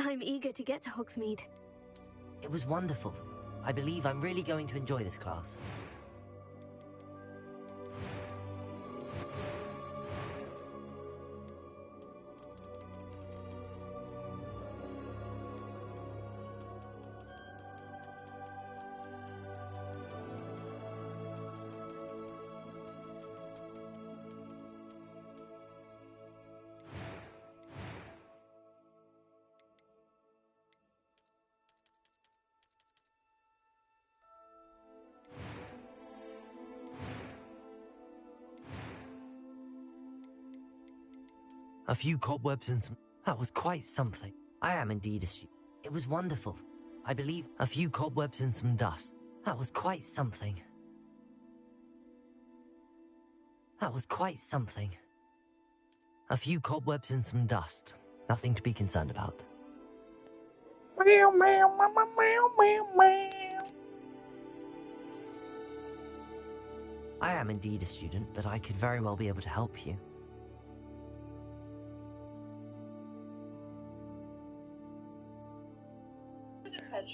I'm eager to get to Hogsmeade. It was wonderful. I believe I'm really going to enjoy this class. A few cobwebs and some... That was quite something. I am indeed a student. It was wonderful. I believe a few cobwebs and some dust. That was quite something. That was quite something. A few cobwebs and some dust. Nothing to be concerned about. Meow, meow, meow, meow, meow, meow. I am indeed a student, but I could very well be able to help you.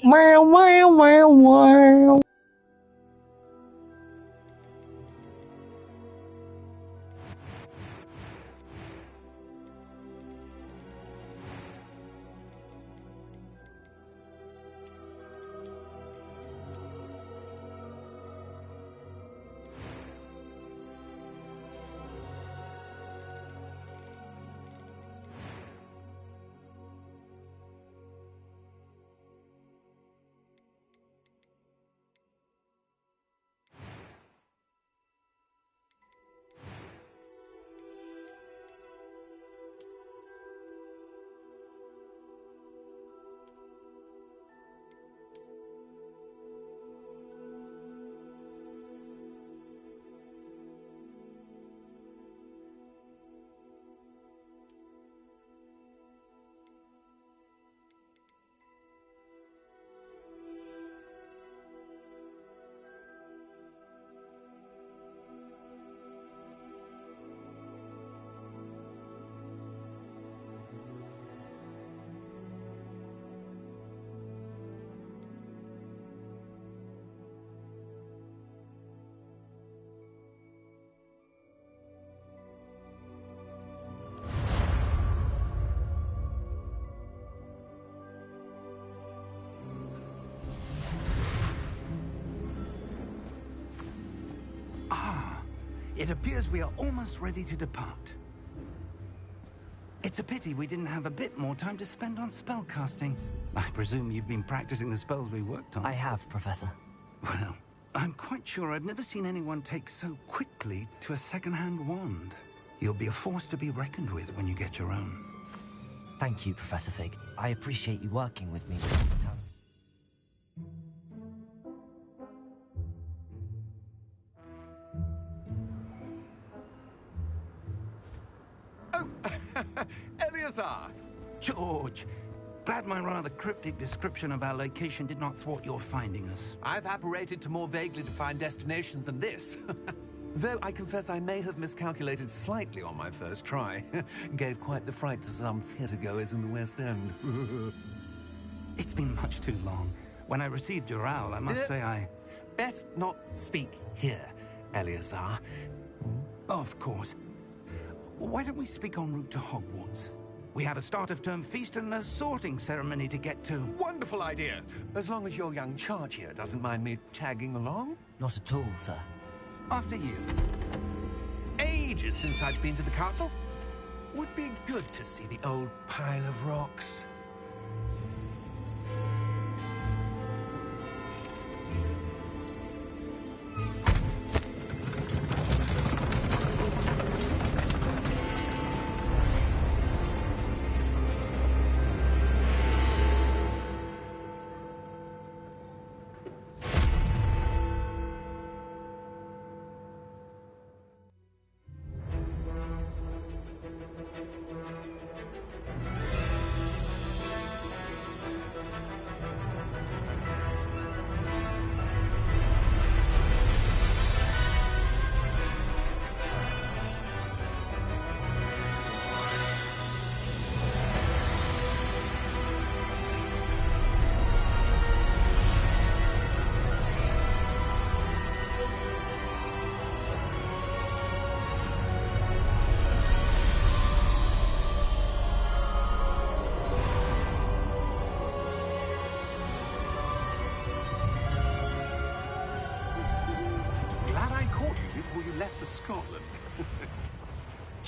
Meow, meow, meow, meow. It appears we are almost ready to depart. It's a pity we didn't have a bit more time to spend on spellcasting. I presume you've been practicing the spells we worked on. I have, Professor. Well, I'm quite sure I've never seen anyone take so quickly to a second-hand wand. You'll be a force to be reckoned with when you get your own. Thank you, Professor Fig. I appreciate you working with me all the time. Eleazar! George! Glad my rather cryptic description of our location did not thwart your finding us. I've apparated to more vaguely defined destinations than this. Though I confess I may have miscalculated slightly on my first try. Gave quite the fright to some theatergoers in the West End. It's been much too long. When I received your owl, I must say I... Best not speak here, Eleazar. Of course. Why don't we speak en route to Hogwarts? We have a start-of-term feast and a sorting ceremony to get to. Wonderful idea! As long as your young charge here doesn't mind me tagging along. Not at all, sir. After you. Ages since I've been to the castle. Would be good to see the old pile of rocks.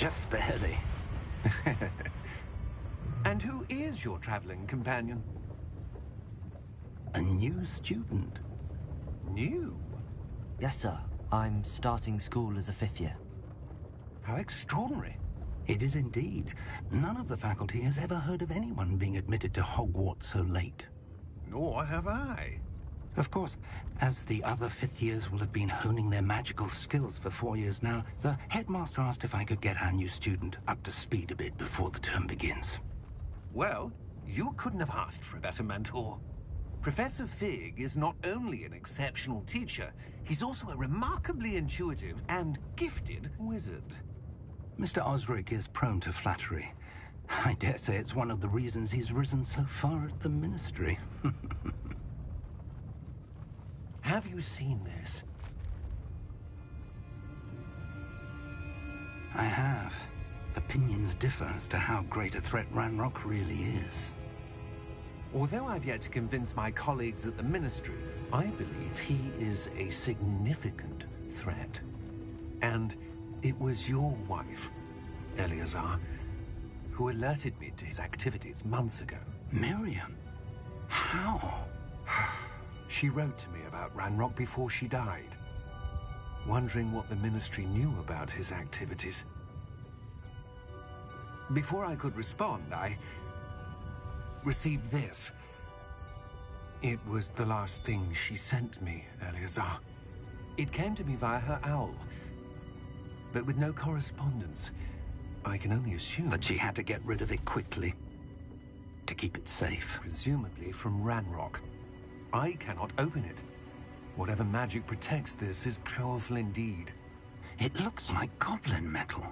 Just barely. And who is your traveling companion? A new student. New? Yes, sir. I'm starting school as a 5th year. How extraordinary. It is indeed. None of the faculty has ever heard of anyone being admitted to Hogwarts so late. Nor have I. Of course, as the other 5th years will have been honing their magical skills for 4 years now, the headmaster asked if I could get our new student up to speed a bit before the term begins. Well, you couldn't have asked for a better mentor. Professor Fig is not only an exceptional teacher, he's also a remarkably intuitive and gifted wizard. Mr. Osric is prone to flattery. I dare say it's one of the reasons he's risen so far at the Ministry. Have you seen this? I have. Opinions differ as to how great a threat Ranrock really is. Although I've yet to convince my colleagues at the Ministry, I believe he is a significant threat. And it was your wife, Eleazar, who alerted me to his activities months ago. Miriam? How? She wrote to me about Ranrock before she died, wondering what the Ministry knew about his activities. Before I could respond, I received this. It was the last thing she sent me, Eleazar. It came to me via her owl, but with no correspondence. I can only assume That she had to get rid of it quickly, to keep it safe. presumably from Ranrock. I cannot open it. Whatever magic protects this is powerful indeed. It looks like goblin metal.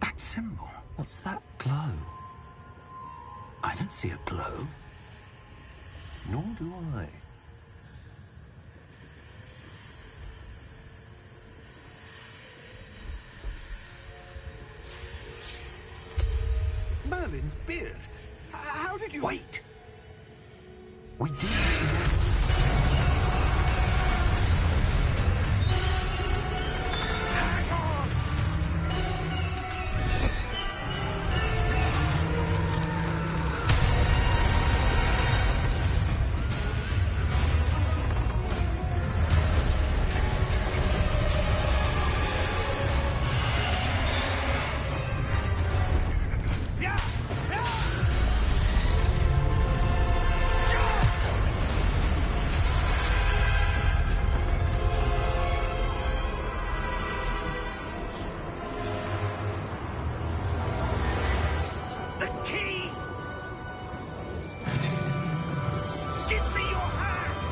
That symbol. What's that glow? I don't see a glow. Nor do I. Merlin's beard. How did you... Wait! We did. Hang on! Yeah! Yeah! The key! Give me your hand!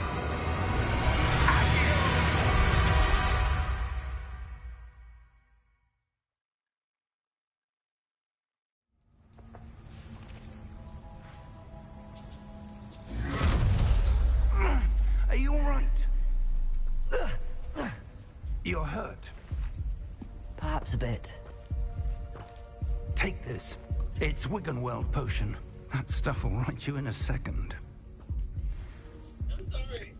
Are you all right? You're hurt. Perhaps a bit. Take this. It's Wiggenweld potion. That stuff will right you in a second. I'm sorry.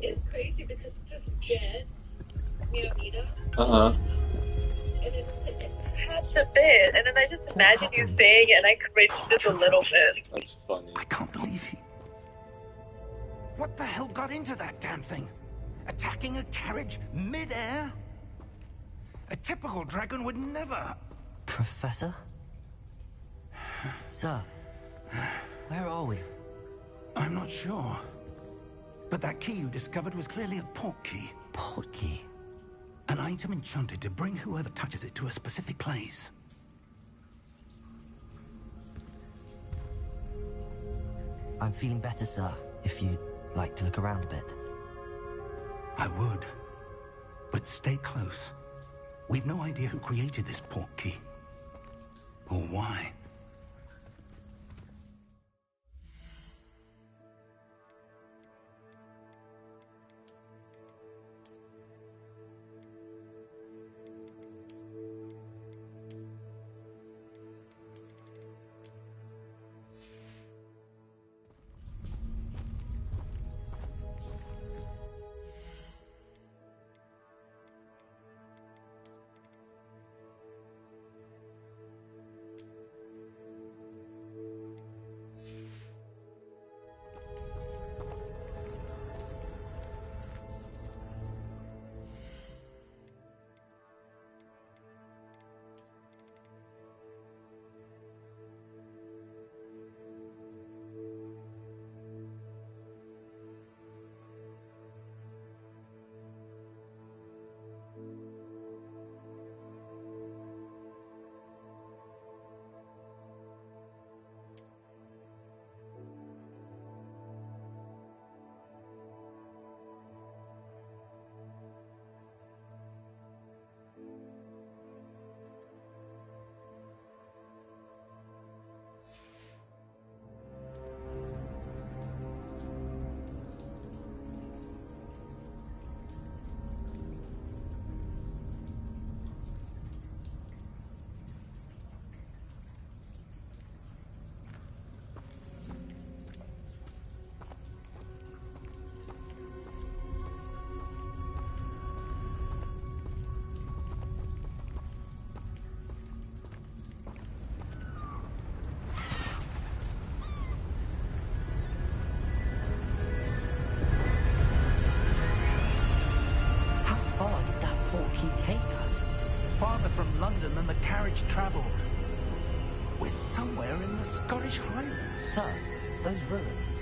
It's crazy because it says Jen, Leonida, Uh-huh. and it's perhaps a bit. And then I just imagine you saying it, and I cringed just a little bit. That's funny. I can't believe he... What the hell got into that damn thing? Attacking a carriage mid-air? A typical dragon would never... Professor? Sir, where are we? I'm not sure. But that key you discovered was clearly a port key. Port key. An item enchanted to bring whoever touches it to a specific place. I'm feeling better, sir, if you'd like to look around a bit. I would. But stay close. We've no idea who created this port key. Or why. farther from London than the carriage travelled. We're somewhere in the Scottish Highlands. Sir, those ruins.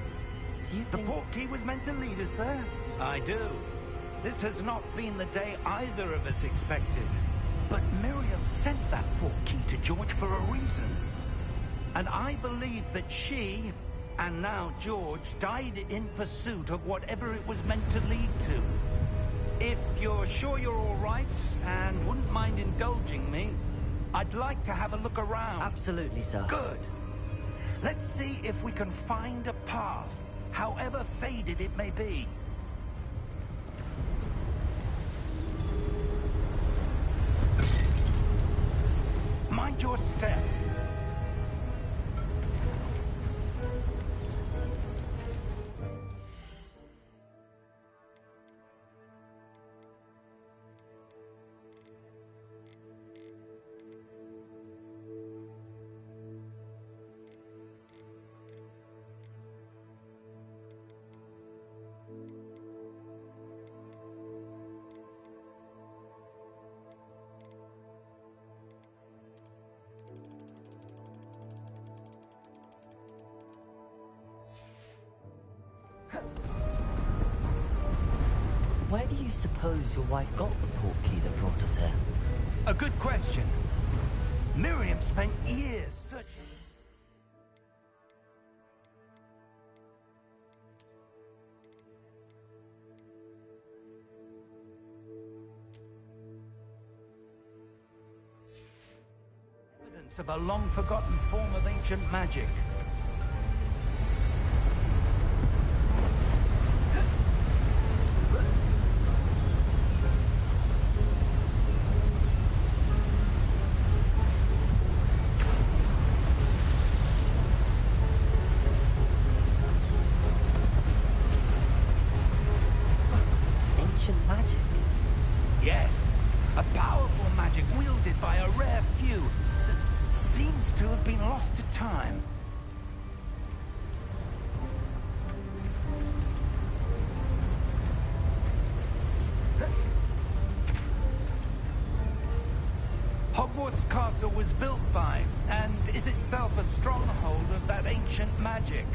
Do you The think... portkey was meant to lead us there? I do. This has not been the day either of us expected. But Miriam sent that portkey to George for a reason. And I believe that she, and now George, died in pursuit of whatever it was meant to lead to. If you're sure you're all right, and wouldn't mind indulging me, I'd like to have a look around. Absolutely, sir. Good. Let's see if we can find a path, however faded it may be. Mind your step. Where do you suppose your wife got the portkey that brought us here? A good question. Miriam spent years searching. Evidence of a long-forgotten form of ancient magic. Magic? Yes, a powerful magic wielded by a rare few that seems to have been lost to time. Hogwarts Castle was built by, and is itself a stronghold of that ancient magic.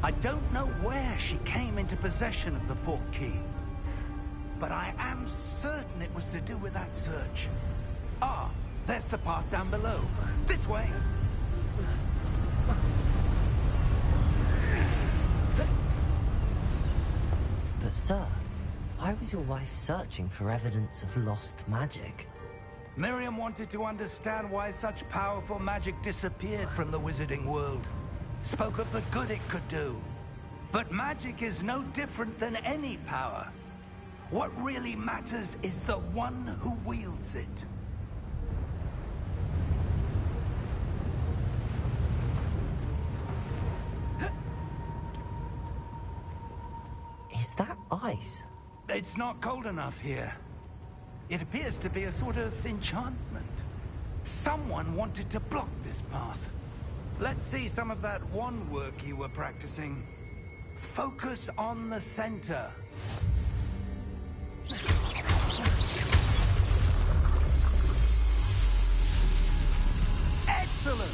I don't know where she came into possession of the portkey, but I am certain it was to do with that search. Ah, there's the path down below. This way. But sir, why was your wife searching for evidence of lost magic? Miriam wanted to understand why such powerful magic disappeared from the wizarding world. Spoke of the good it could do. But magic is no different than any power. What really matters is the one who wields it. Is that ice? It's not cold enough here. It appears to be a sort of enchantment. Someone wanted to block this path. Let's see some of that wand work you were practicing. Focus on the center. Excellent!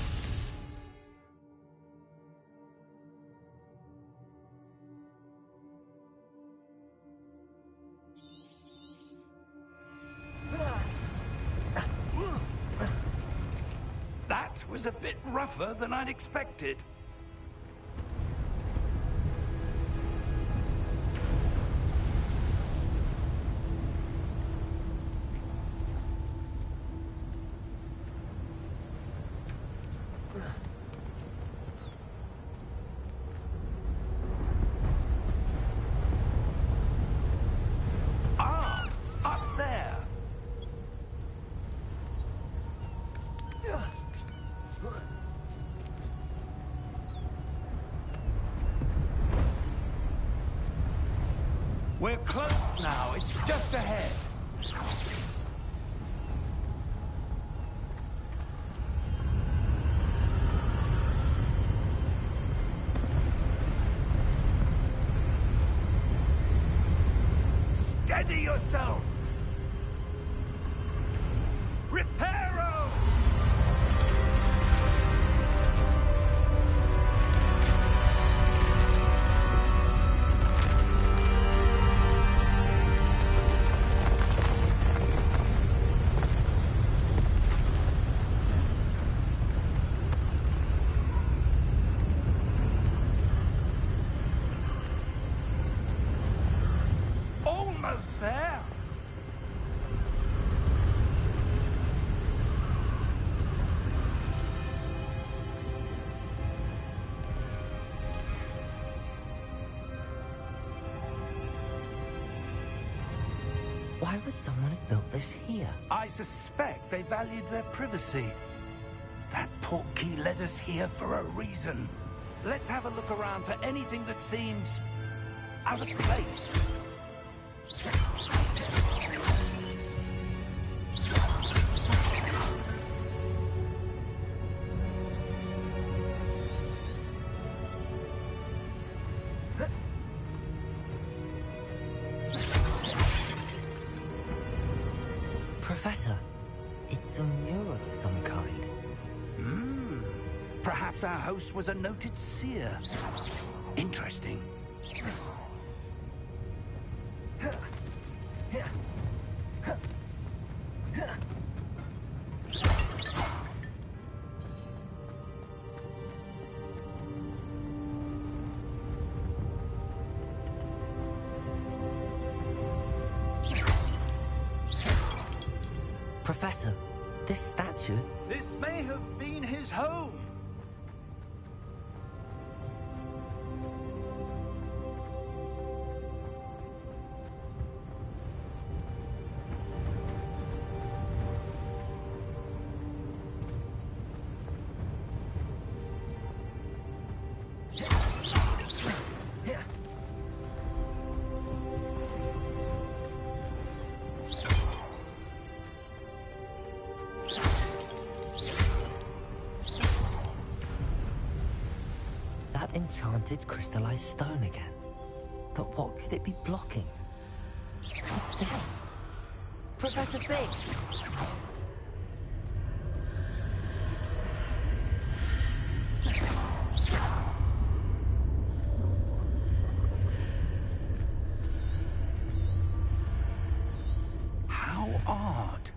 That was a bit rougher than I'd expected. We're close now. It's just ahead. Steady yourself. Why would someone have built this here? I suspect they valued their privacy. That portkey led us here for a reason. Let's have a look around for anything that seems out of place. Professor, it's a mural of some kind. Perhaps our host was a noted seer. Interesting. Professor, this statue... This may have been his home. That enchanted crystallized stone again. But what could it be blocking? What's this? Professor Fig! How odd.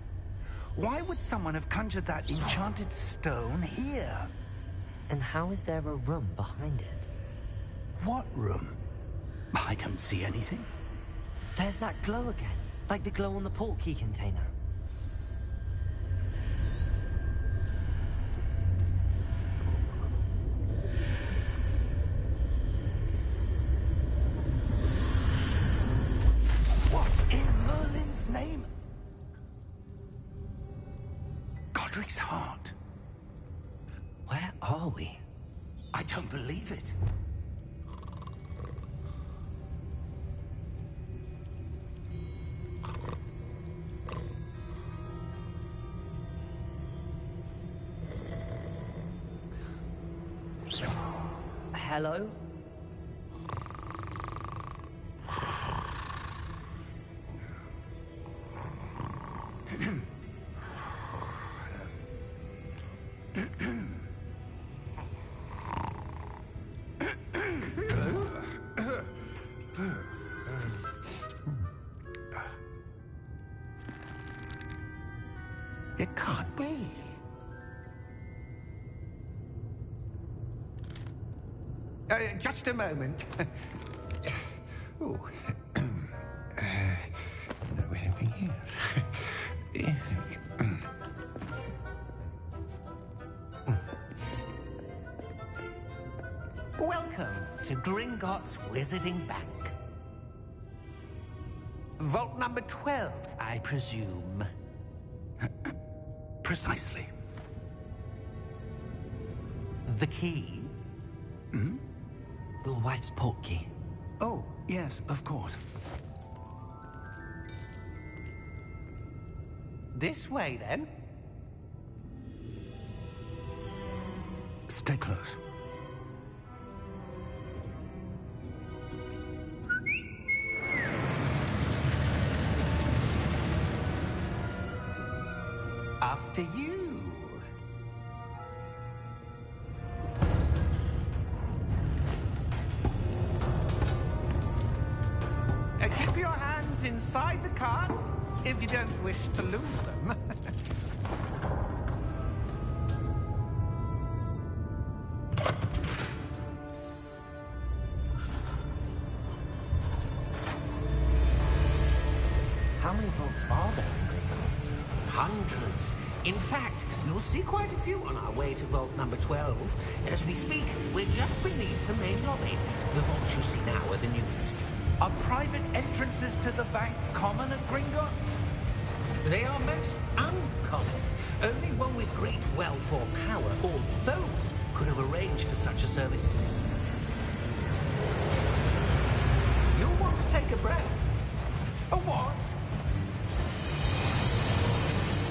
Why would someone have conjured that enchanted stone here? And how is there a room behind it? What room? I don't see anything. There's that glow again, like the glow on the portkey container. What in Merlin's name? Godric's heart. Where are we? I don't believe it. Hello? It can't be. Just a moment. Oh. Anything here? Welcome to Gringotts Wizarding Bank. Vault number 12, I presume. Precisely. The key? Your wife's portkey. Oh, yes, of course. This way, then. Stay close. After you. Keep your hands inside the cart if you don't wish to lose them. How many vaults are there in Gringotts? Hundreds. In fact, you'll see quite a few on our way to vault number 12. As we speak, we're just beneath the main lobby. The vaults you see now are the newest. Are private entrances to the bank common at Gringotts? They are most uncommon. Only one with great wealth or power, or both, could have arranged for such a service. You'll want to take a breath. A what?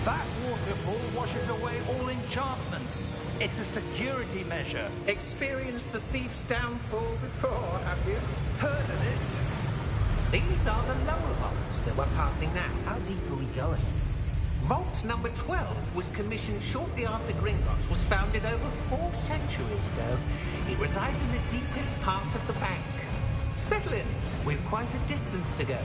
That waterfall washes away all enchantments. It's a security measure. Experienced the thief's downfall before, have you? Heard of it? These are the lower vaults that we're passing now. How deep are we going? Vault number 12 was commissioned shortly after Gringotts was founded over 4 centuries ago. It resides in the deepest part of the bank. Settle in. We've quite a distance to go.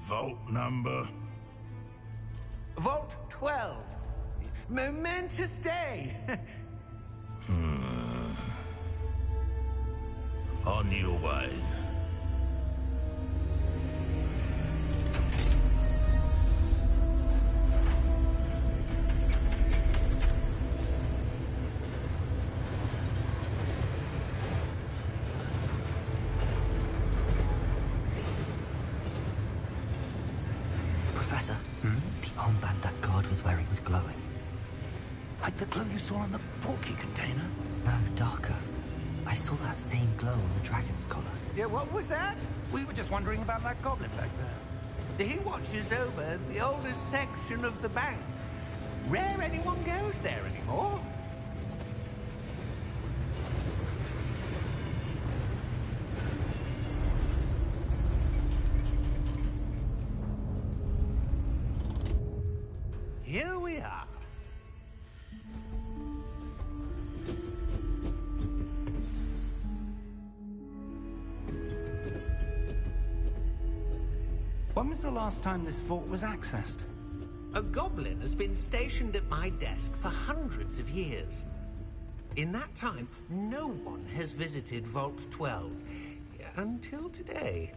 Vault number? Vault 12. Momentous day. On your way. Professor, the armband that guard was wearing was glowing. Like the glow you saw on the porky container? No, darker. I saw that same glow on the dragon's collar. Yeah, what was that? We were just wondering about that goblin back there. He watches over the oldest section of the bank. Rare anyone goes there anymore. Here we are. When was the last time this vault was accessed? A goblin has been stationed at my desk for hundreds of years. In that time, no one has visited Vault 12. Until today.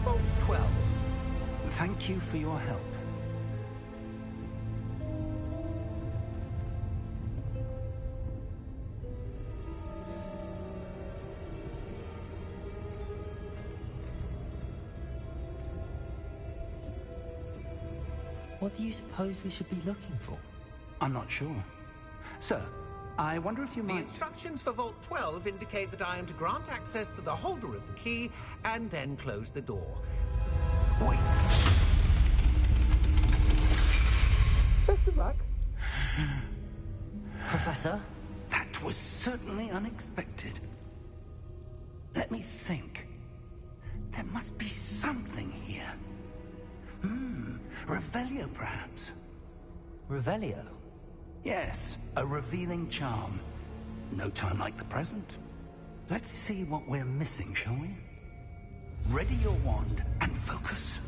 Vault 12. Thank you for your help. What do you suppose we should be looking for? I'm not sure. Sir, I wonder if you The might... instructions for Vault 12 indicate that I am to grant access to the holder of the key and then close the door. Wait. Best of luck. Professor? That was certainly unexpected. Let me think. There must be something here. Revelio, perhaps? Revelio? Yes, a revealing charm. No time like the present. Let's see what we're missing, shall we? Ready your wand and focus.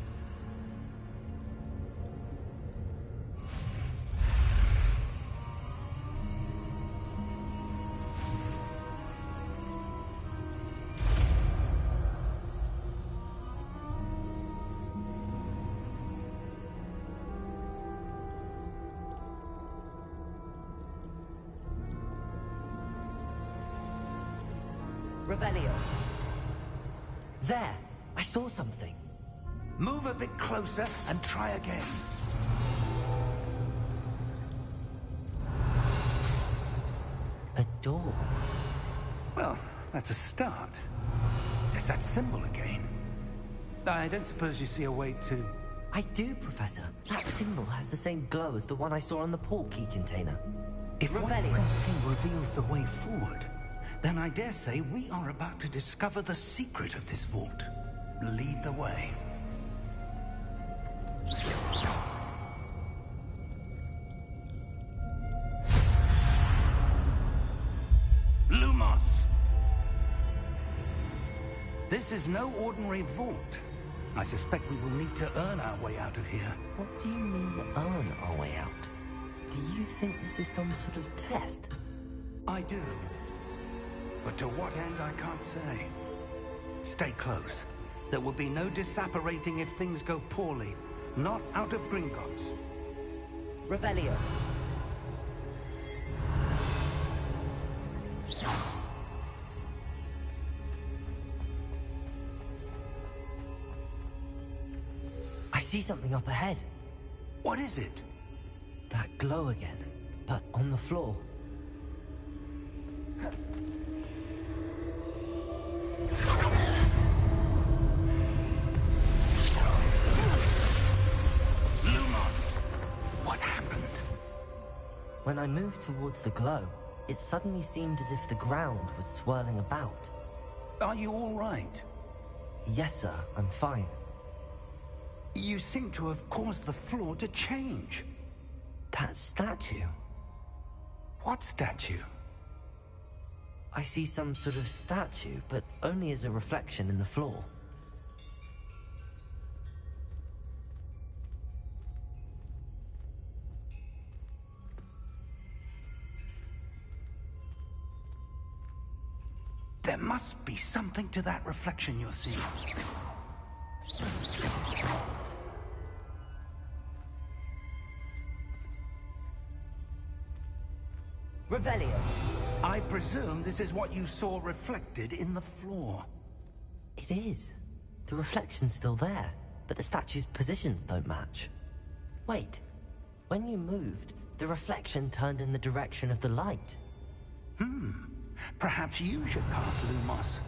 Revelio. There! I saw something. Move a bit closer and try again. A door. Well, that's a start. There's that symbol again. I don't suppose you see a way to... I do, Professor. That symbol has the same glow as the one I saw on the port key container. If what Revelio. you can see reveals the way forward, then I dare say we are about to discover the secret of this vault. Lead the way. Lumos! This is no ordinary vault. I suspect we will need to earn our way out of here. What do you mean, earn our way out? Do you think this is some sort of test? I do. But to what end, I can't say. Stay close. There will be no disapparating if things go poorly. Not out of Gringotts. Revelio. I see something up ahead. What is it? That glow again, but on the floor. What happened? When I moved towards the glow, it suddenly seemed as if the ground was swirling about. Are you all right? Yes, sir, I'm fine. You seem to have caused the floor to change. That statue. What statue? I see some sort of statue, but only as a reflection in the floor. There must be something to that reflection you're seeing. Revelio. I presume this is what you saw reflected in the floor. It is. The reflection's still there, but the statue's positions don't match. Wait. When you moved, the reflection turned in the direction of the light. Perhaps you should cast Lumos.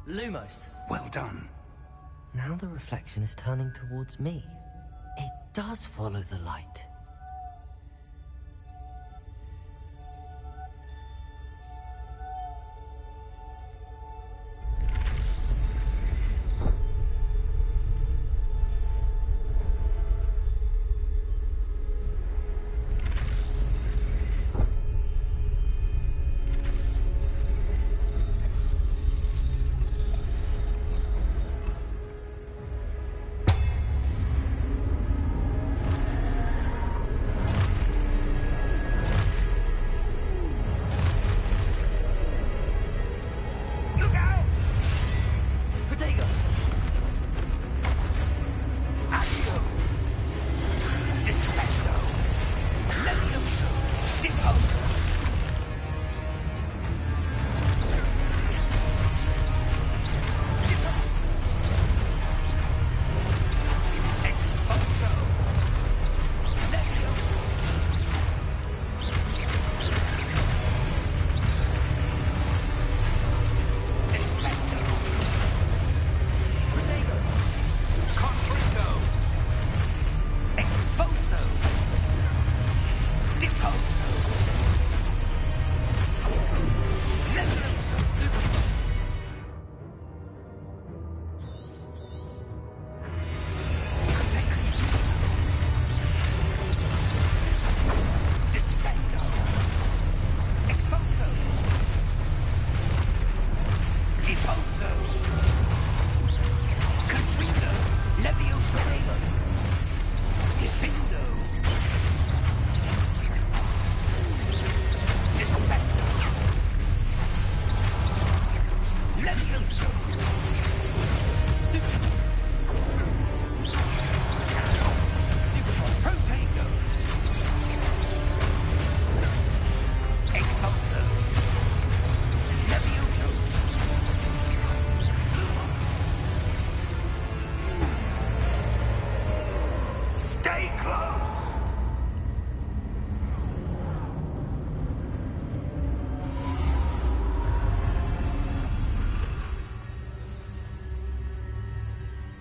Lumos. Well done. Now the reflection is turning towards me. It does follow the light.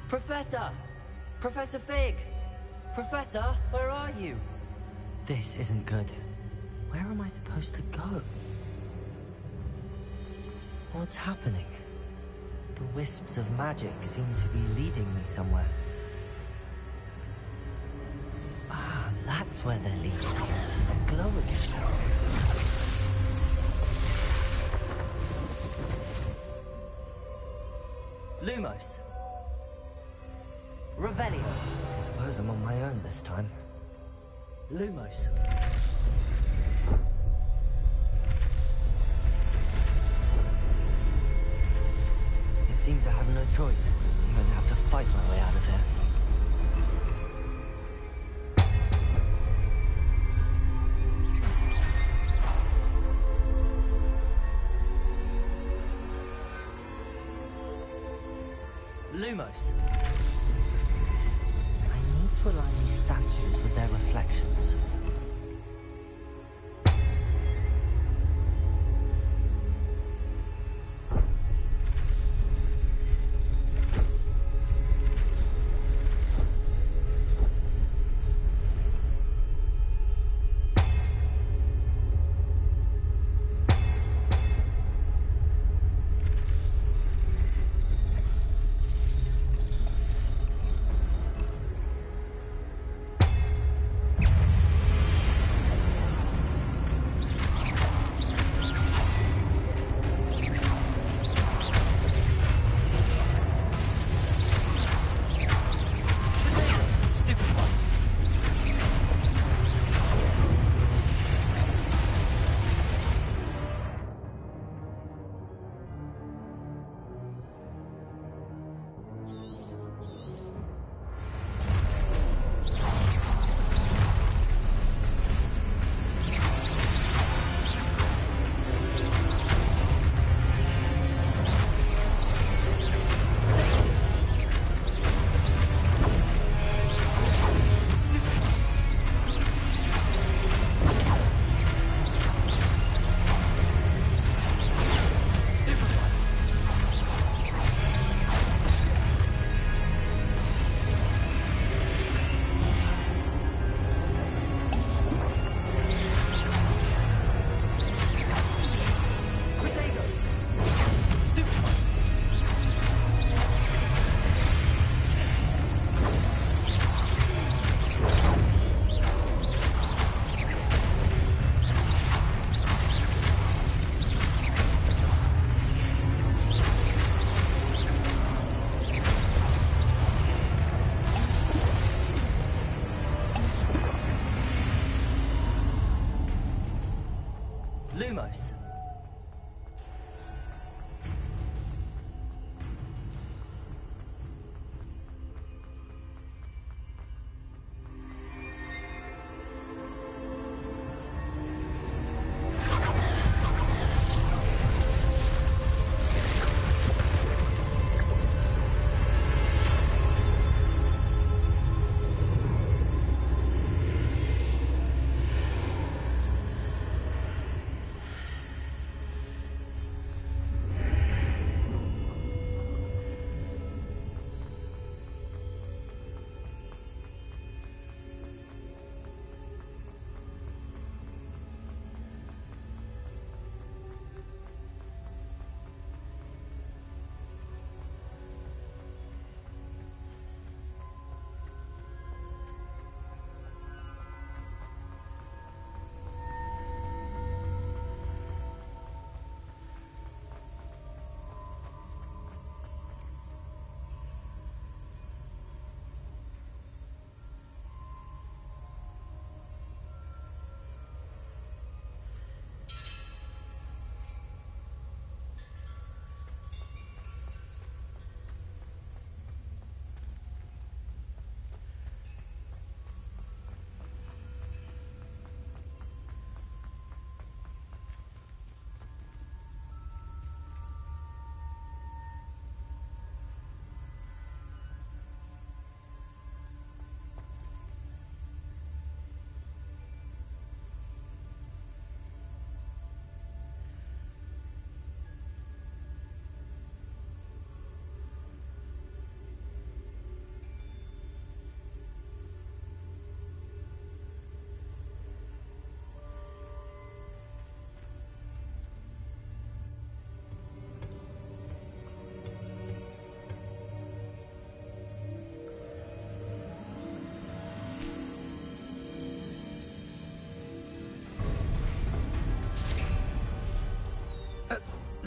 Professor! Professor Fig! Professor, where are you? This isn't good. Where am I supposed to go? What's happening? The wisps of magic seem to be leading me somewhere. Ah, that's where they're leading me. A glow again. Lumos. Revelio. I suppose I'm on my own this time. Lumos. It seems I have no choice. I'm going to have to fight my way out of here. Lumos. I need to align these statues with their reflections. Lumos.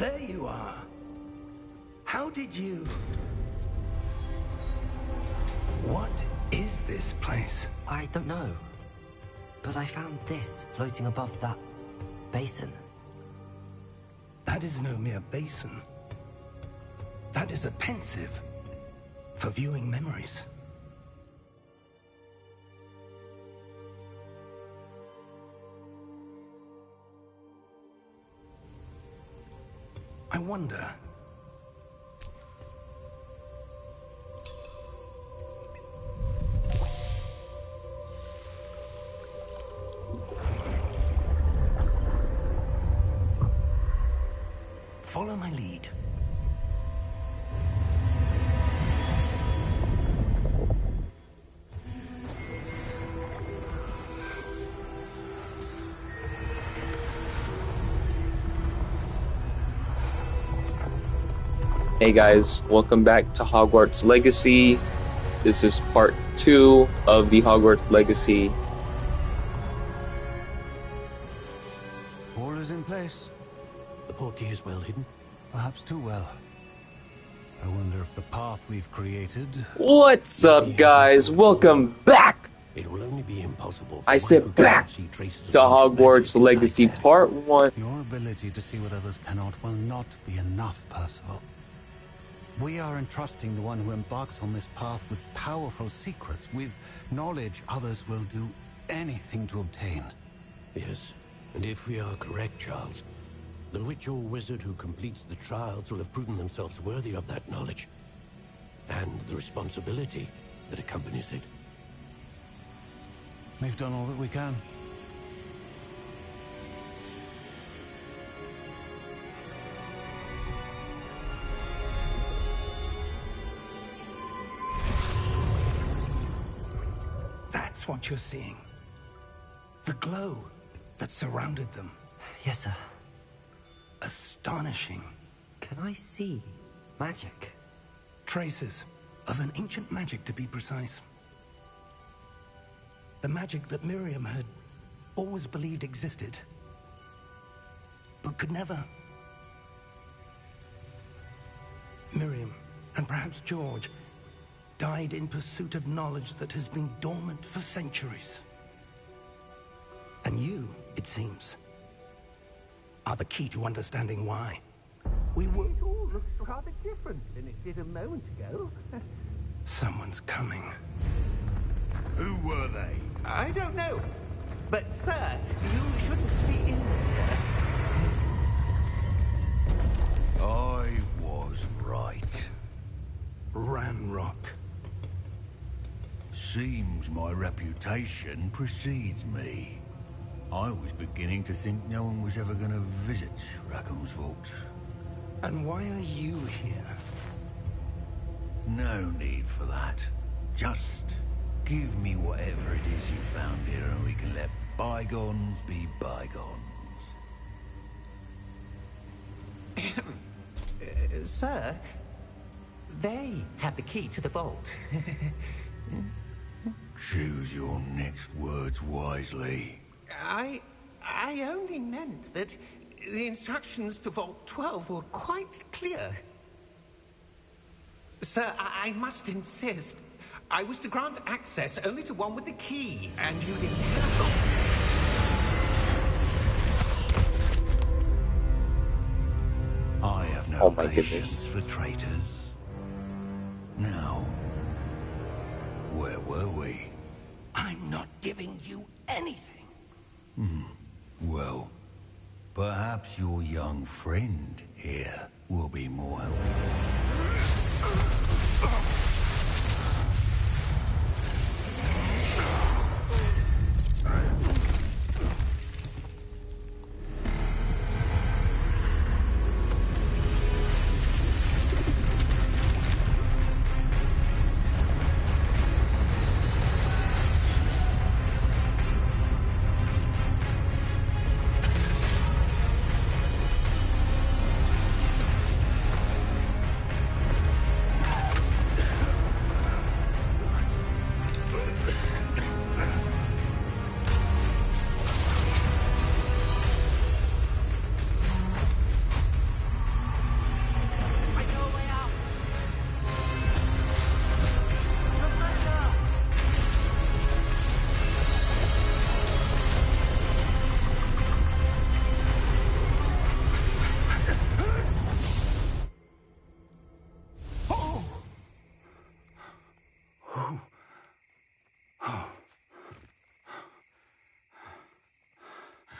There you are. How did you... What is this place? I don't know. But I found this floating above that basin. That is no mere basin. That is a pensive for viewing memories. I wonder... Follow my lead. Hey guys, welcome back to Hogwarts Legacy. This is part 2 of the Hogwarts Legacy. All is in place. The portkey is well hidden. Perhaps too well. I wonder if the path we've created... What's up guys? Welcome back! It will only be impossible. I said back to Hogwarts Legacy Part 1. Your ability to see what others cannot will not be enough, Percival. We are entrusting the one who embarks on this path with powerful secrets, with knowledge others will do anything to obtain. Yes, and if we are correct, Charles, the witch or wizard who completes the trials will have proven themselves worthy of that knowledge, and the responsibility that accompanies it. We've done all that we can. That's what you're seeing. The glow that surrounded them. Yes, sir. Astonishing. Can I see magic? Traces of an ancient magic, to be precise. The magic that Miriam had always believed existed, but could never. Miriam, and perhaps George, died in pursuit of knowledge that has been dormant for centuries. And you, it seems, are the key to understanding why. We won't all look rather different than it did a moment ago. Someone's coming. Who were they? I don't know. But, sir, you shouldn't be in there. I was right. Ranrock. Seems my reputation precedes me. I was beginning to think no one was ever going to visit Rackham's vault. And why are you here? No need for that. Just give me whatever it is you found here and we can let bygones be bygones. Sir, they had the key to the vault. Choose your next words wisely. I only meant that the instructions to Vault 12 were quite clear. Sir, I must insist. I was to grant access only to one with the key, and you didn't have them. I have no Oh my patience goodness. for traitors. Now, where were we? I'm not giving you anything. Well, perhaps your young friend here will be more helpful.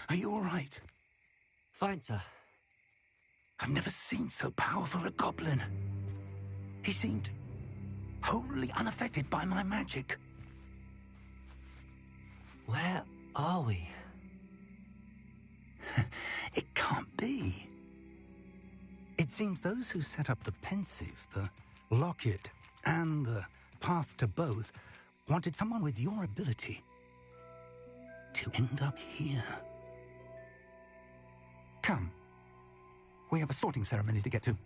Are you all right? Fine, sir. I've never seen so powerful a goblin. He seemed wholly unaffected by my magic. Where are we? It can't be. It seems those who set up the pensive, the locket, and the path to both wanted someone with your ability to end up here. Come. We have a sorting ceremony to get to.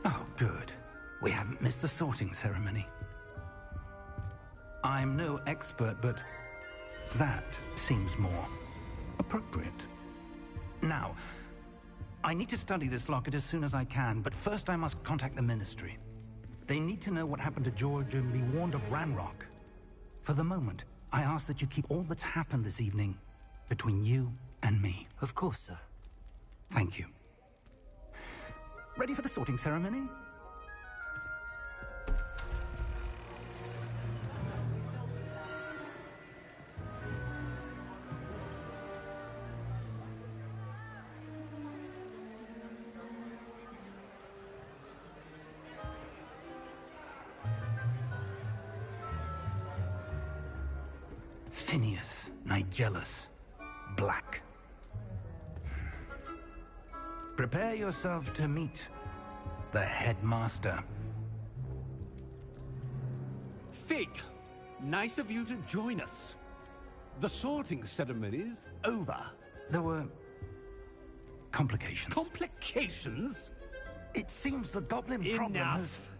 Oh, good. We haven't missed the sorting ceremony. I'm no expert, but that seems more appropriate. Now, I need to study this locket as soon as I can, but first I must contact the Ministry. They need to know what happened to George and be warned of Ranrock. For the moment, I ask that you keep all that's happened this evening between you and me. Of course, sir. Thank you. Ready for the sorting ceremony? Phineas, Nigellus, Black. Prepare yourself to meet the headmaster. Fig, nice of you to join us. The sorting ceremony's over. There were complications. Complications? It seems the goblin problem has... Enough.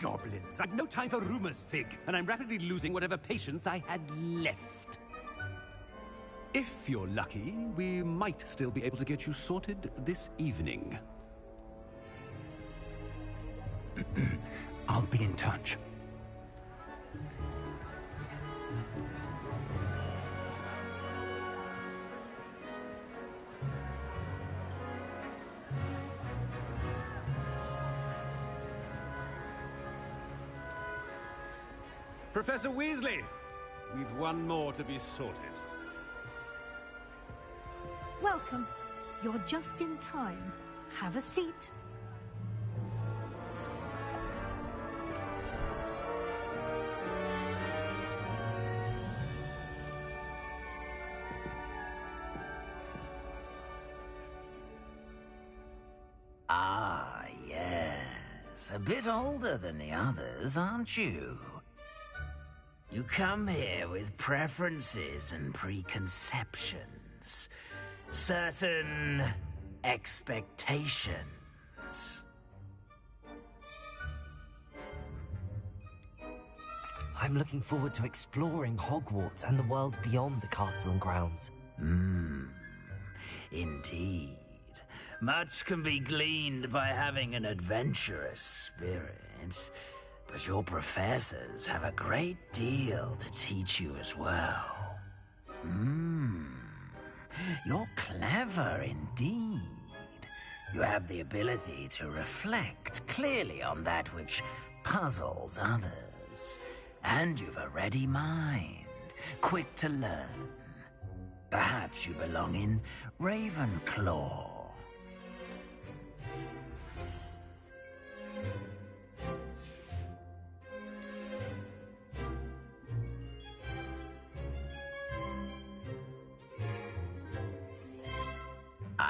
Goblins. I've no time for rumors, Fig, and I'm rapidly losing whatever patience I had left. If you're lucky, we might still be able to get you sorted this evening. I'll be in touch. Professor Weasley, we've one more to be sorted. Welcome. You're just in time. Have a seat. Ah, yes. A bit older than the others, aren't you? You come here with preferences and preconceptions. Certain expectations. I'm looking forward to exploring Hogwarts and the world beyond the castle and grounds. Indeed. Much can be gleaned by having an adventurous spirit, but your professors have a great deal to teach you as well. You're clever indeed. You have the ability to reflect clearly on that which puzzles others. And you've a ready mind, quick to learn. Perhaps you belong in Ravenclaw.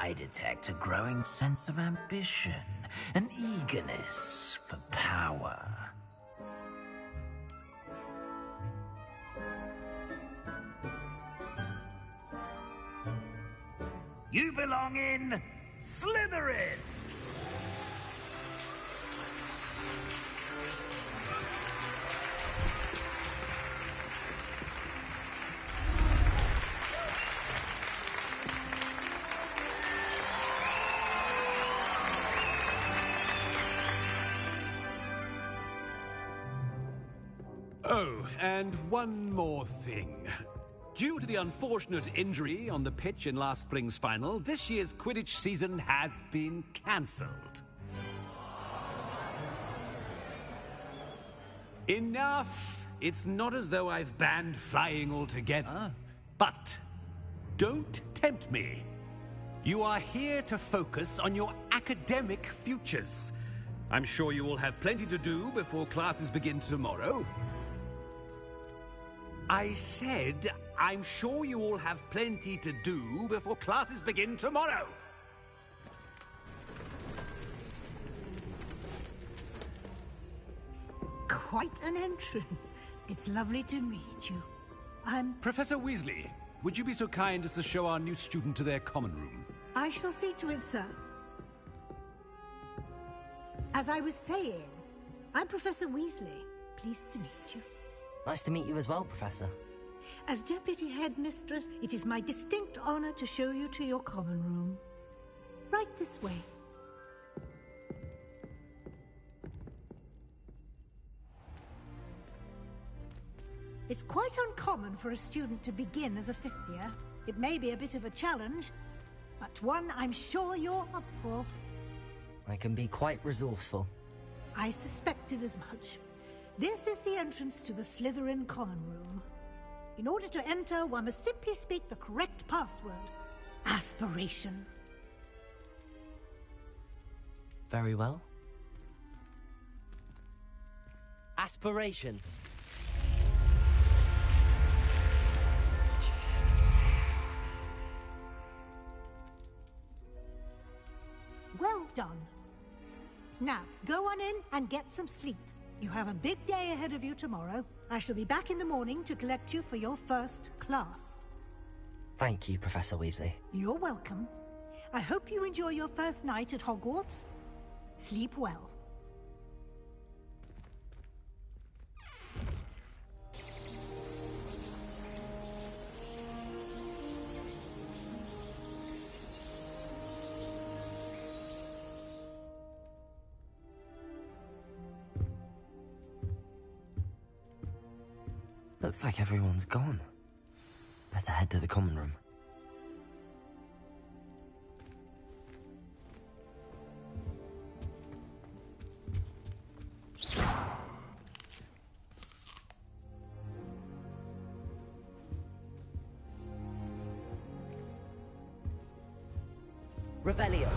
I detect a growing sense of ambition, an eagerness for power. You belong in Slytherin! Oh, and one more thing. Due to the unfortunate injury on the pitch in last spring's final, this year's Quidditch season has been cancelled. Enough! It's not as though I've banned flying altogether. But don't tempt me. You are here to focus on your academic futures. I'm sure you will have plenty to do before classes begin tomorrow. I said, I'm sure you all have plenty to do before classes begin tomorrow. Quite an entrance. It's lovely to meet you. I'm... Professor Weasley, would you be so kind as to show our new student to their common room? I shall see to it, sir. As I was saying, I'm Professor Weasley. Pleased to meet you. Nice to meet you as well, Professor. As Deputy Headmistress, it is my distinct honor to show you to your common room. Right this way. It's quite uncommon for a student to begin as a fifth year. It may be a bit of a challenge, but one I'm sure you're up for. I can be quite resourceful. I suspected as much. This is the entrance to the Slytherin common room. In order to enter, one must simply speak the correct password. Aspiration. Very well. Aspiration. Well done. Now, go on in and get some sleep. You have a big day ahead of you tomorrow. I shall be back in the morning to collect you for your first class. Thank you, Professor Weasley. You're welcome. I hope you enjoy your first night at Hogwarts. Sleep well. Looks like everyone's gone. Better head to the common room. Revelio.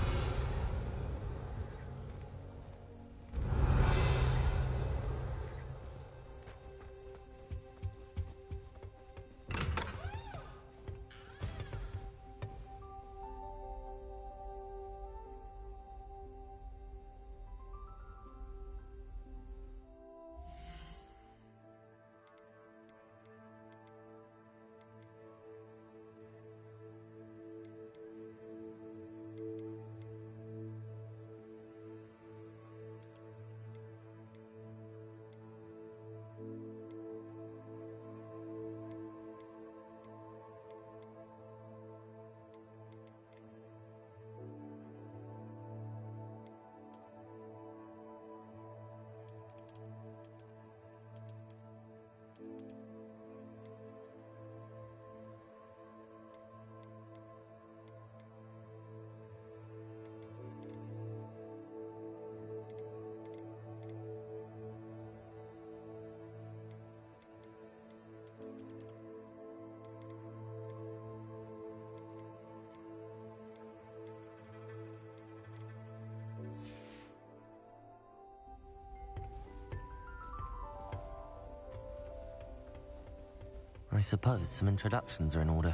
I suppose some introductions are in order.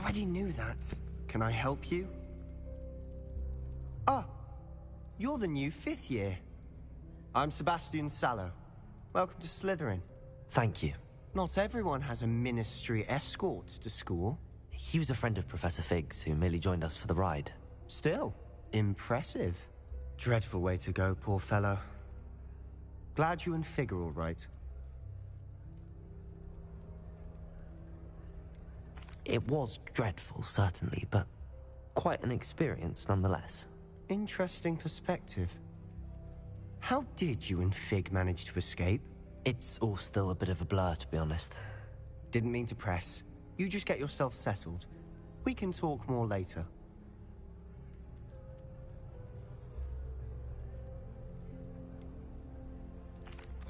already knew that. Can I help you? Ah, you're the new 5th year. I'm Sebastian Sallow. Welcome to Slytherin. Thank you. Not everyone has a ministry escort to school. He was a friend of Professor Fig's who merely joined us for the ride. Still, impressive. Dreadful way to go, poor fellow. Glad you and Fig are all right. It was dreadful, certainly, but quite an experience nonetheless. Interesting perspective. How did you and Fig manage to escape? It's all still a bit of a blur, to be honest. Didn't mean to press. You just get yourself settled. We can talk more later.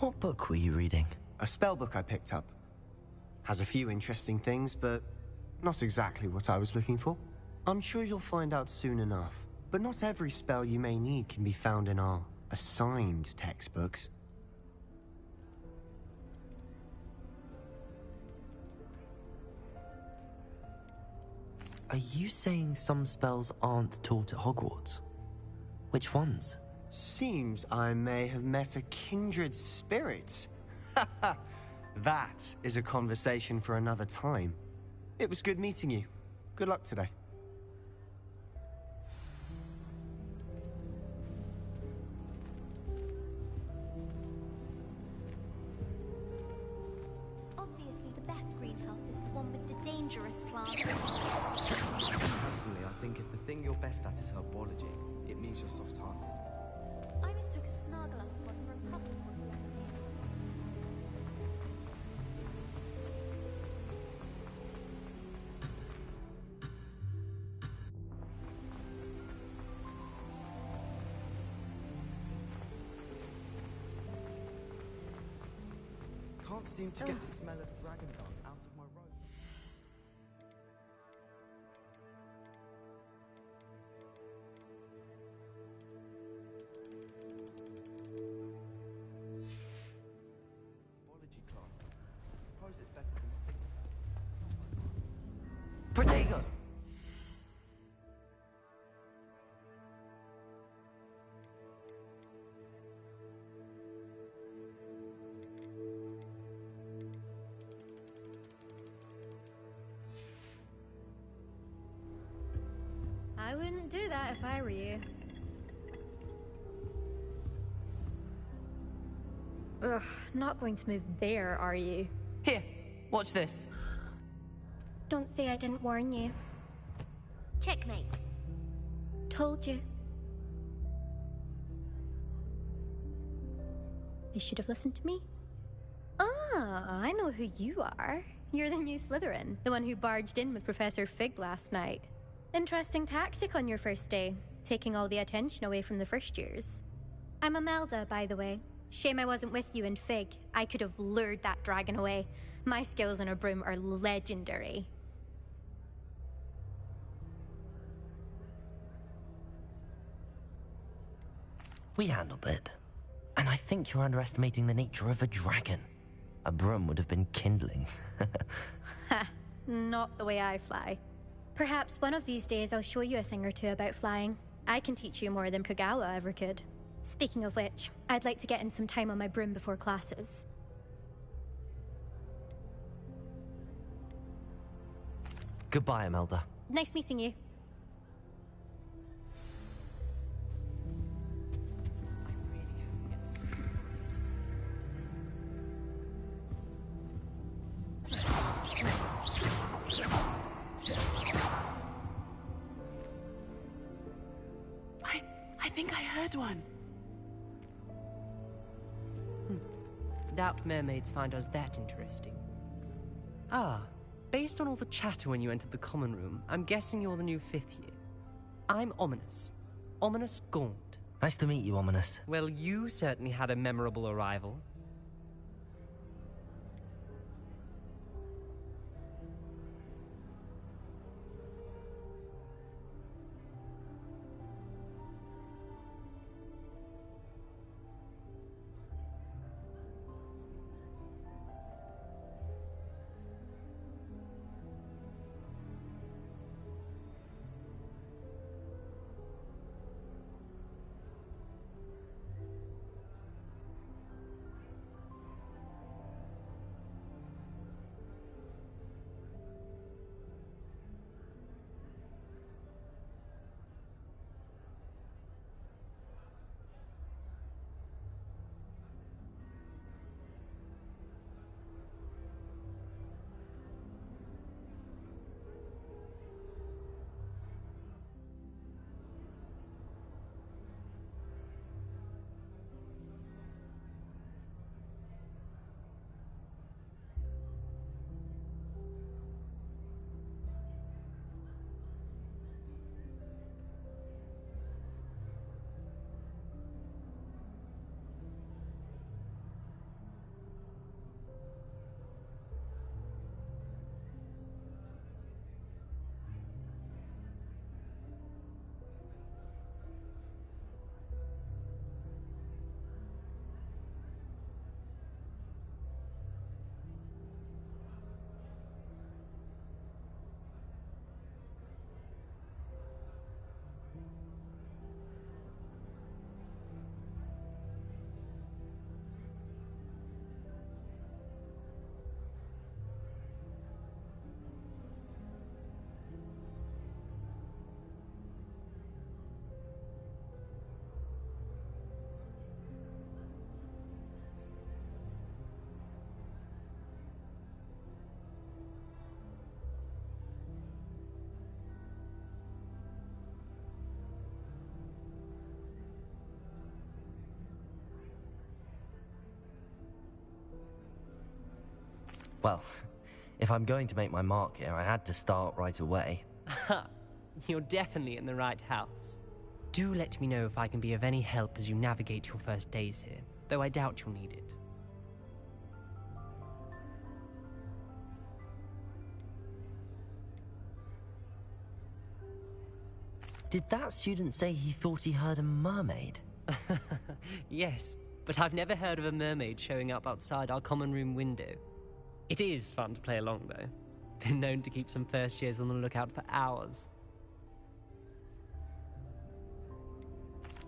What book were you reading? A spell book I picked up. Has a few interesting things, but not exactly what I was looking for. I'm sure you'll find out soon enough. But not every spell you may need can be found in our assigned textbooks. Are you saying some spells aren't taught at Hogwarts? Which ones? Seems I may have met a kindred spirit. That is a conversation for another time. It was good meeting you. Good luck today. Obviously, the best greenhouse is the one with the dangerous plants. Personally, I think if the thing you're best at is herbology, it means you're soft-hearted. I mistook a snargler for a public one. Can't seem to get the smell of dragon dung out of my robe. Herbology class. Suppose it's better than Protego! I wouldn't do that if I were you. Ugh, not going to move there, are you? Here, watch this. Don't say I didn't warn you. Checkmate. Told you. They should have listened to me. Ah, I know who you are. You're the new Slytherin, the one who barged in with Professor Fig last night. Interesting tactic on your first day, taking all the attention away from the first years. I'm Imelda, by the way. Shame I wasn't with you in Fig. I could have lured that dragon away. My skills on a broom are legendary. We handled it. And I think you're underestimating the nature of a dragon. A broom would have been kindling. Ha, not the way I fly. Perhaps one of these days I'll show you a thing or two about flying. I can teach you more than Kagawa ever could. Speaking of which, I'd like to get in some time on my broom before classes. Goodbye, Imelda. Nice meeting you. I think I heard one. Doubt mermaids find us that interesting. Ah, based on all the chatter when you entered the common room, I'm guessing you're the new 5th year. I'm Ominous. Ominous Gaunt. Nice to meet you, Ominous. Well, you certainly had a memorable arrival. Well, if I'm going to make my mark here, I had to start right away. You're definitely in the right house. Do let me know if I can be of any help as you navigate your first days here, though I doubt you'll need it. Did that student say he thought he heard a mermaid? Yes, but I've never heard of a mermaid showing up outside our common room window. It is fun to play along, though. Been known to keep some first years on the lookout for hours.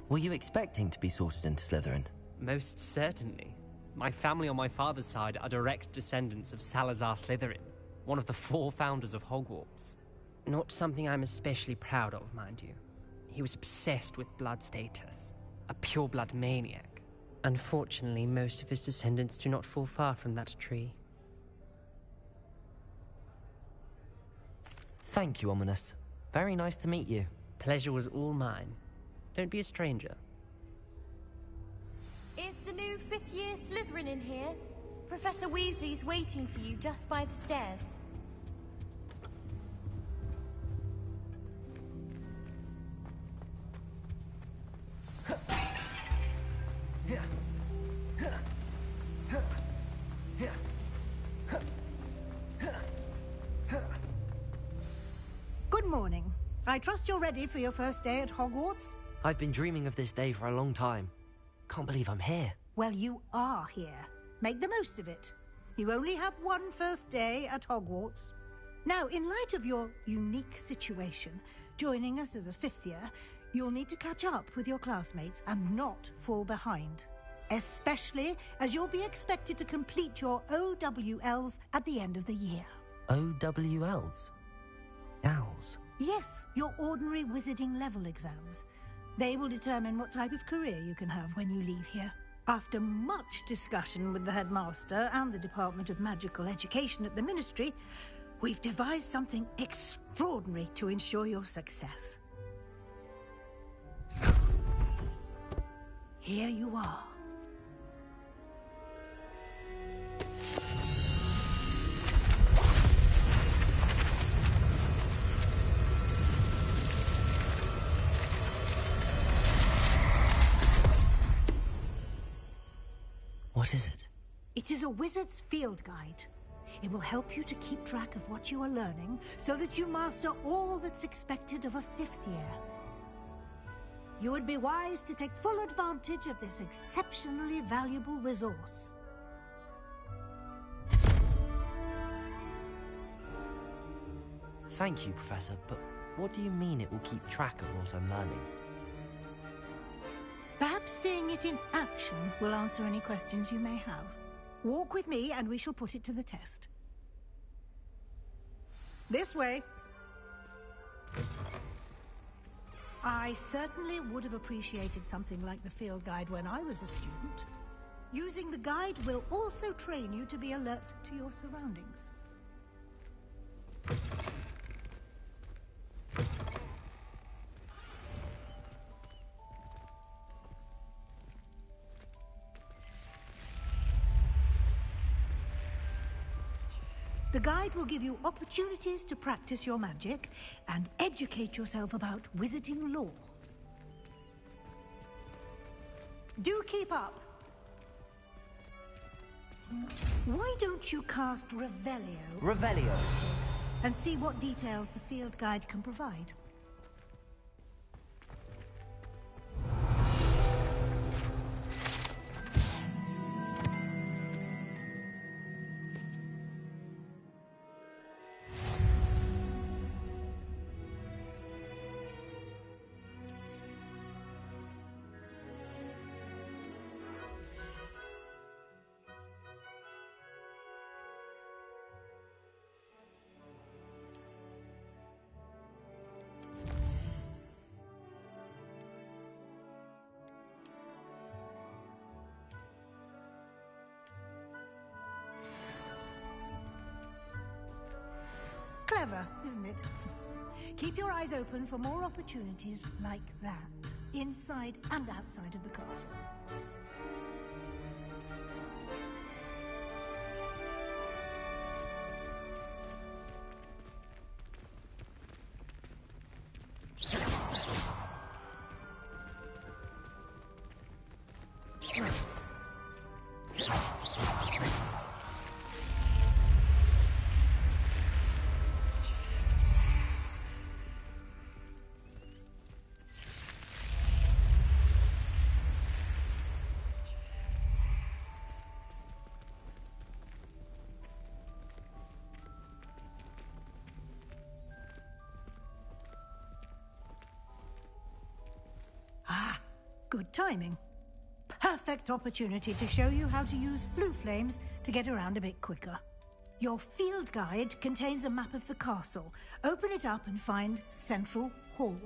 Were you expecting to be sorted into Slytherin? Most certainly. My family on my father's side are direct descendants of Salazar Slytherin, one of the 4 founders of Hogwarts. Not something I'm especially proud of, mind you. He was obsessed with blood status, a pure-blood maniac. Unfortunately, most of his descendants do not fall far from that tree. Thank you, Ominous. Very nice to meet you. Pleasure was all mine. Don't be a stranger. Is the new 5th year Slytherin in here? Professor Weasley's waiting for you just by the stairs. Good morning. I trust you're ready for your first day at Hogwarts? I've been dreaming of this day for a long time. Can't believe I'm here. Well, you are here. Make the most of it. You only have one first day at Hogwarts. Now, in light of your unique situation, joining us as a 5th year, you'll need to catch up with your classmates and not fall behind. Especially as you'll be expected to complete your OWLs at the end of the year. OWLs? Owls? Yes, your ordinary wizarding level exams. They will determine what type of career you can have when you leave here. After much discussion with the headmaster and the Department of Magical Education at the Ministry, we've devised something extraordinary to ensure your success. Here you are. What is it? It is a wizard's field guide. It will help you to keep track of what you are learning so that you master all that's expected of a 5th year. You would be wise to take full advantage of this exceptionally valuable resource. Thank you, Professor, but what do you mean it will keep track of what I'm learning? Perhaps seeing it in action will answer any questions you may have. Walk with me and we shall put it to the test. This way. I certainly would have appreciated something like the field guide when I was a student. Using the guide will also train you to be alert to your surroundings. The guide will give you opportunities to practice your magic and educate yourself about wizarding lore. Do keep up. Why don't you cast Revelio? Revelio. And see what details the field guide can provide. Clever, isn't it? Keep your eyes open for more opportunities like that, inside and outside of the castle. Ah, good timing. Perfect opportunity to show you how to use flue flames to get around a bit quicker. Your field guide contains a map of the castle. Open it up and find Central Hall.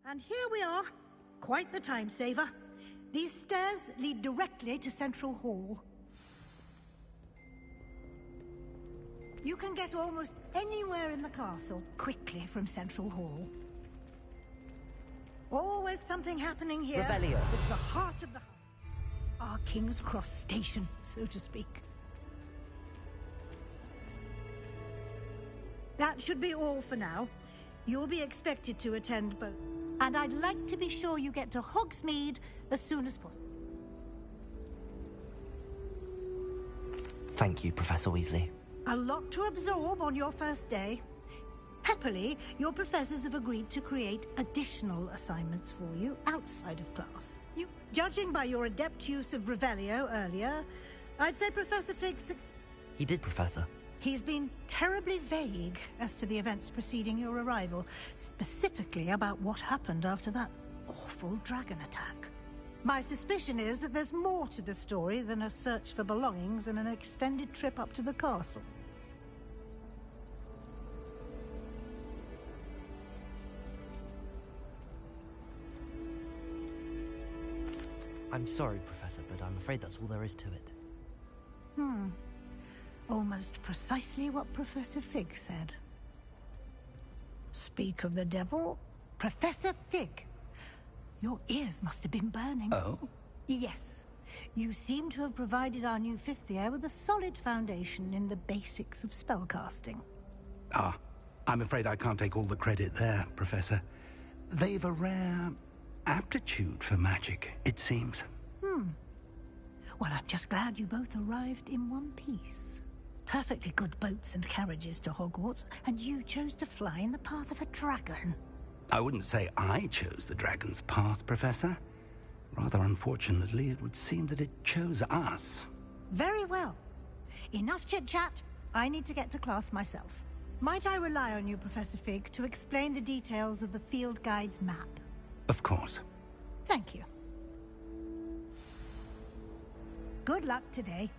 And here we are. Quite the time saver. These stairs lead directly to Central Hall. You can get almost anywhere in the castle quickly from Central Hall. Always something happening here. Revelio. It's the heart of the house. Our King's Cross station, so to speak. That should be all for now. You'll be expected to attend both. And I'd like to be sure you get to Hogsmeade as soon as possible. Thank you, Professor Weasley. A lot to absorb on your first day. Happily, your professors have agreed to create additional assignments for you outside of class. Judging by your adept use of Revelio earlier, I'd say Professor Fig... He did, Professor. He's been terribly vague as to the events preceding your arrival, specifically about what happened after that awful dragon attack. My suspicion is that there's more to the story than a search for belongings and an extended trip up to the castle. I'm sorry, Professor, but I'm afraid that's all there is to it. Almost precisely what Professor Fig said. Speak of the devil, Professor Fig. Your ears must have been burning. Oh? Yes. You seem to have provided our new fifth year with a solid foundation in the basics of spellcasting. Ah, I'm afraid I can't take all the credit there, Professor. They've a rare aptitude for magic, it seems. Well, I'm just glad you both arrived in one piece. Perfectly good boats and carriages to Hogwarts, and you chose to fly in the path of a dragon. I wouldn't say I chose the dragon's path, Professor. Rather unfortunately, it would seem that it chose us. Very well. Enough chit-chat. I need to get to class myself. Might I rely on you, Professor Fig, to explain the details of the field guide's map? Of course. Thank you. Good luck today.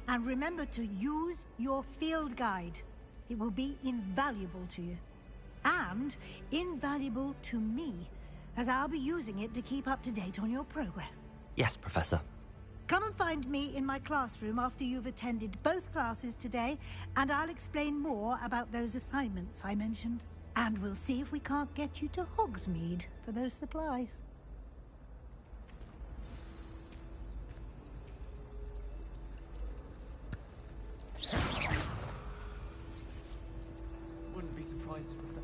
And remember to use your field guide. It will be invaluable to you. And invaluable to me, as I'll be using it to keep up to date on your progress. Yes, Professor. Come and find me in my classroom after you've attended both classes today, and I'll explain more about those assignments I mentioned. And we'll see if we can't get you to Hogsmeade for those supplies. Wouldn't be surprised if